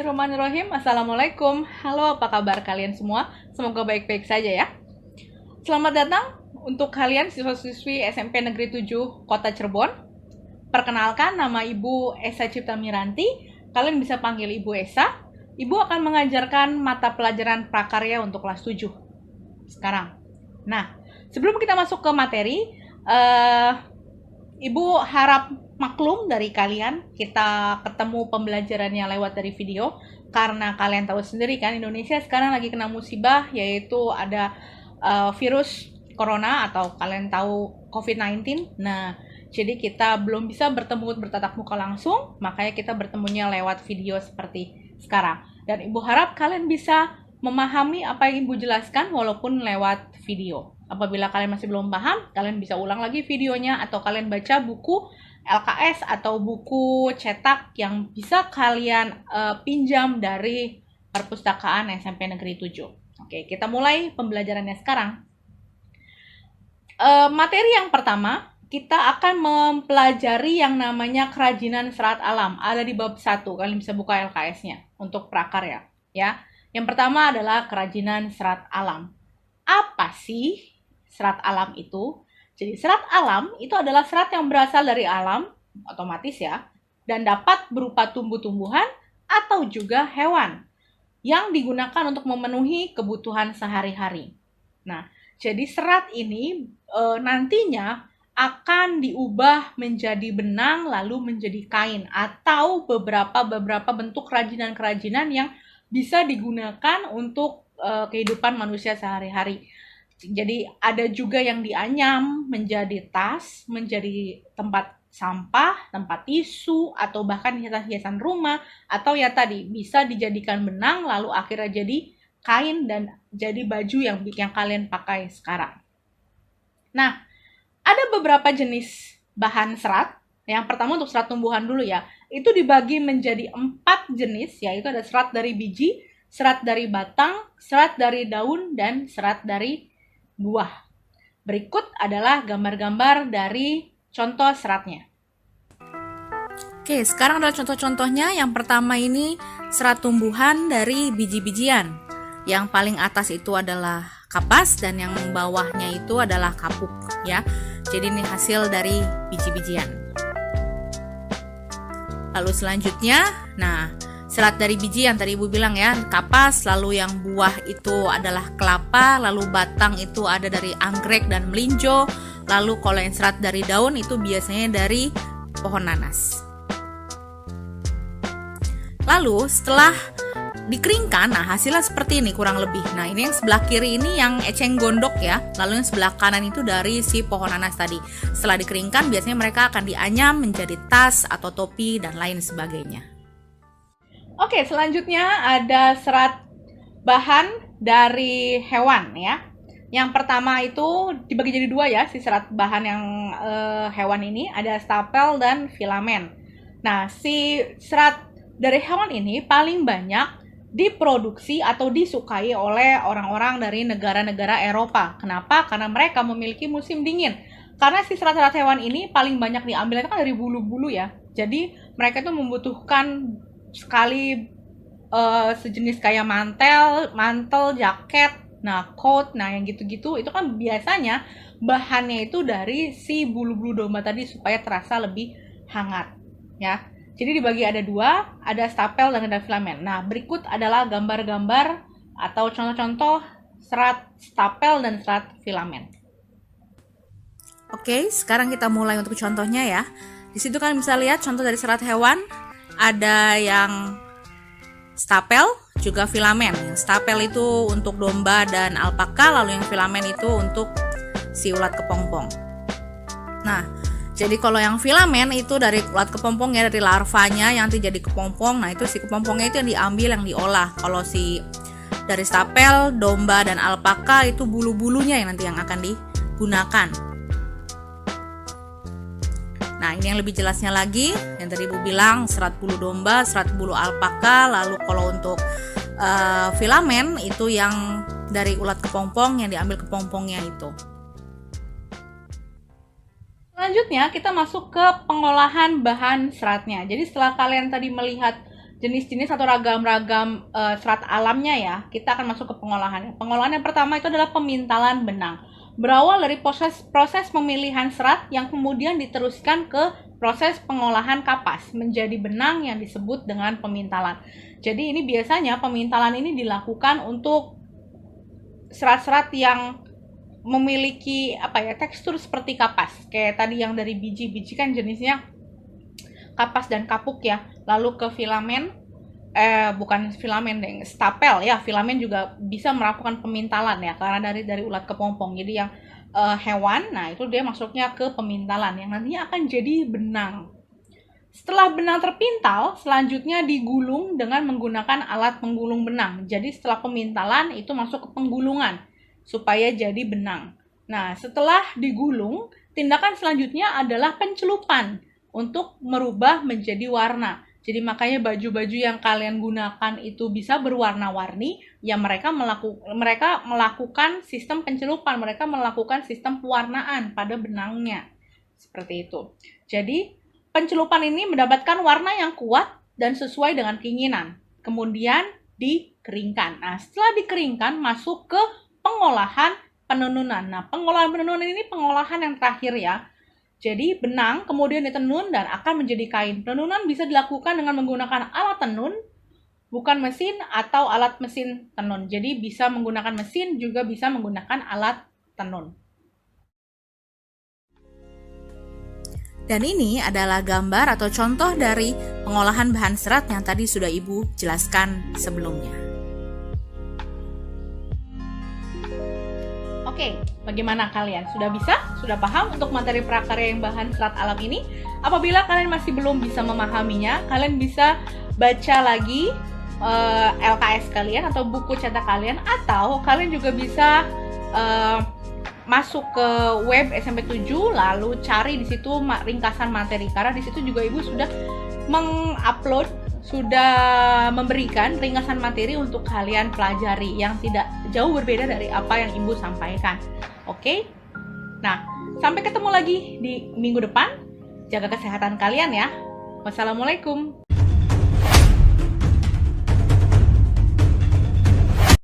Bismillahirrahmanirrahim. Assalamualaikum. Halo, apa kabar kalian semua? Semoga baik-baik saja ya. Selamat datang untuk kalian siswa-siswi SMP Negeri 7 Kota Cirebon. Perkenalkan, nama Ibu Esa Cipta Miranti. Kalian bisa panggil Ibu Esa. Ibu akan mengajarkan mata pelajaran prakarya untuk kelas 7 sekarang. Nah, sebelum kita masuk ke materi, Ibu harap maklum dari kalian, kita ketemu pembelajarannya lewat dari video, karena kalian tahu sendiri kan, Indonesia sekarang lagi kena musibah, yaitu ada virus corona atau kalian tahu COVID-19. Nah, jadi kita belum bisa bertemu bertatap muka langsung, makanya kita bertemunya lewat video seperti sekarang. Dan Ibu harap kalian bisa memahami apa yang Ibu jelaskan walaupun lewat video. Apabila kalian masih belum paham, kalian bisa ulang lagi videonya atau kalian baca buku LKS atau buku cetak yang bisa kalian pinjam dari perpustakaan SMP Negeri 7. Oke, kita mulai pembelajarannya sekarang. Materi yang pertama, kita akan mempelajari yang namanya kerajinan serat alam. Ada di bab 1, kalian bisa buka LKS-nya untuk prakarya. Ya. Yang pertama adalah kerajinan serat alam. Apa sih serat alam itu? Jadi serat alam itu adalah serat yang berasal dari alam, otomatis ya, dan dapat berupa tumbuh-tumbuhan atau juga hewan yang digunakan untuk memenuhi kebutuhan sehari-hari. Nah, jadi serat ini nantinya akan diubah menjadi benang lalu menjadi kain atau beberapa bentuk kerajinan-kerajinan yang bisa digunakan untuk kehidupan manusia sehari-hari. Jadi ada juga yang dianyam menjadi tas, menjadi tempat sampah, tempat tisu, atau bahkan hiasan-hiasan rumah, atau ya tadi bisa dijadikan benang lalu akhirnya jadi kain dan jadi baju yang kalian pakai sekarang. Nah, ada beberapa jenis bahan serat. Yang pertama untuk serat tumbuhan dulu ya. Itu dibagi menjadi 4 jenis, yaitu ada serat dari biji, serat dari batang, serat dari daun, dan serat dari buah. Berikut adalah gambar-gambar dari contoh seratnya. Oke, sekarang adalah contoh-contohnya. Yang pertama ini serat tumbuhan dari biji-bijian. Yang paling atas itu adalah kapas dan yang bawahnya itu adalah kapuk ya. Jadi ini hasil dari biji-bijian. Lalu selanjutnya, nah serat dari biji yang tadi Ibu bilang ya, kapas, lalu yang buah itu adalah kelapa, lalu batang itu ada dari anggrek dan melinjo, lalu kalau yang serat dari daun itu biasanya dari pohon nanas. Lalu setelah dikeringkan, nah hasilnya seperti ini kurang lebih. Nah ini yang sebelah kiri ini yang eceng gondok ya, lalu yang sebelah kanan itu dari si pohon nanas tadi. Setelah dikeringkan biasanya mereka akan dianyam menjadi tas atau topi dan lain sebagainya. Oke, selanjutnya ada serat bahan dari hewan ya. Yang pertama itu dibagi jadi 2 ya, si serat bahan yang hewan ini ada stapel dan filamen. Nah, si serat dari hewan ini paling banyak diproduksi atau disukai oleh orang-orang dari negara-negara Eropa. Kenapa? Karena mereka memiliki musim dingin. Karena si serat-serat hewan ini paling banyak diambil itu kan dari bulu-bulu ya. Jadi mereka itu membutuhkan sekali sejenis kayak mantel, jaket, nah coat, nah yang gitu-gitu itu kan biasanya bahannya itu dari si bulu-bulu domba tadi supaya terasa lebih hangat ya. Jadi dibagi ada 2, ada stapel dan ada filamen. Nah berikut adalah gambar-gambar atau contoh-contoh serat stapel dan serat filamen. Oke, sekarang kita mulai untuk contohnya ya. Di situ kan bisa lihat contoh dari serat hewan. Ada yang stapel, juga filamen. Yang stapel itu untuk domba dan alpaka, lalu yang filamen itu untuk si ulat kepompong. Nah, jadi kalau yang filamen itu dari ulat kepompong ya, dari larvanya yang nanti jadi kepompong. Nah, itu si kepompongnya itu yang diambil, yang diolah. Kalau si dari stapel, domba dan alpaka itu bulu-bulunya yang nanti yang akan digunakan. Nah ini yang lebih jelasnya lagi, yang tadi Ibu bilang serat bulu domba, serat bulu alpaka, lalu kalau untuk filamen itu yang dari ulat kepompong yang diambil kepompongnya itu. Selanjutnya kita masuk ke pengolahan bahan seratnya. Jadi setelah kalian tadi melihat jenis-jenis atau ragam-ragam serat alamnya ya, kita akan masuk ke pengolahan. Pengolahan yang pertama itu adalah pemintalan benang. Berawal dari proses pemilihan serat yang kemudian diteruskan ke proses pengolahan kapas menjadi benang yang disebut dengan pemintalan. Jadi ini biasanya pemintalan ini dilakukan untuk serat-serat yang memiliki tekstur seperti kapas. Kayak tadi yang dari biji kan jenisnya kapas dan kapuk ya. Lalu ke filamen, bukan filamen deh, stapel ya. Filamen juga bisa melakukan pemintalan ya, karena dari ulat kepompong. Jadi yang hewan, nah itu dia masuknya ke pemintalan yang nantinya akan jadi benang. Setelah benang terpintal, selanjutnya digulung dengan menggunakan alat penggulung benang. Jadi setelah pemintalan itu masuk ke penggulungan supaya jadi benang. Nah, setelah digulung, tindakan selanjutnya adalah pencelupan untuk merubah menjadi warna. Jadi makanya baju-baju yang kalian gunakan itu bisa berwarna-warni, ya mereka melakukan sistem pencelupan, mereka melakukan sistem pewarnaan pada benangnya. Seperti itu. Jadi, pencelupan ini mendapatkan warna yang kuat dan sesuai dengan keinginan. Kemudian dikeringkan. Nah, setelah dikeringkan masuk ke pengolahan penenunan. Nah, pengolahan penenunan ini pengolahan yang terakhir ya. Jadi benang kemudian ditenun dan akan menjadi kain. Penenunan bisa dilakukan dengan menggunakan alat tenun, bukan mesin atau alat mesin tenun. Jadi bisa menggunakan mesin, juga bisa menggunakan alat tenun. Dan ini adalah gambar atau contoh dari pengolahan bahan serat yang tadi sudah Ibu jelaskan sebelumnya. Oke, bagaimana kalian? Sudah bisa? Sudah paham untuk materi prakarya yang bahan serat alam ini? Apabila kalian masih belum bisa memahaminya, kalian bisa baca lagi LKS kalian atau buku cetak kalian, atau kalian juga bisa masuk ke web SMP 7 lalu cari di situ ringkasan materi, karena di situ juga Ibu sudah sudah memberikan ringkasan materi untuk kalian pelajari yang tidak jauh berbeda dari apa yang Ibu sampaikan. Oke? Nah, sampai ketemu lagi di minggu depan. Jaga kesehatan kalian ya. Wassalamualaikum.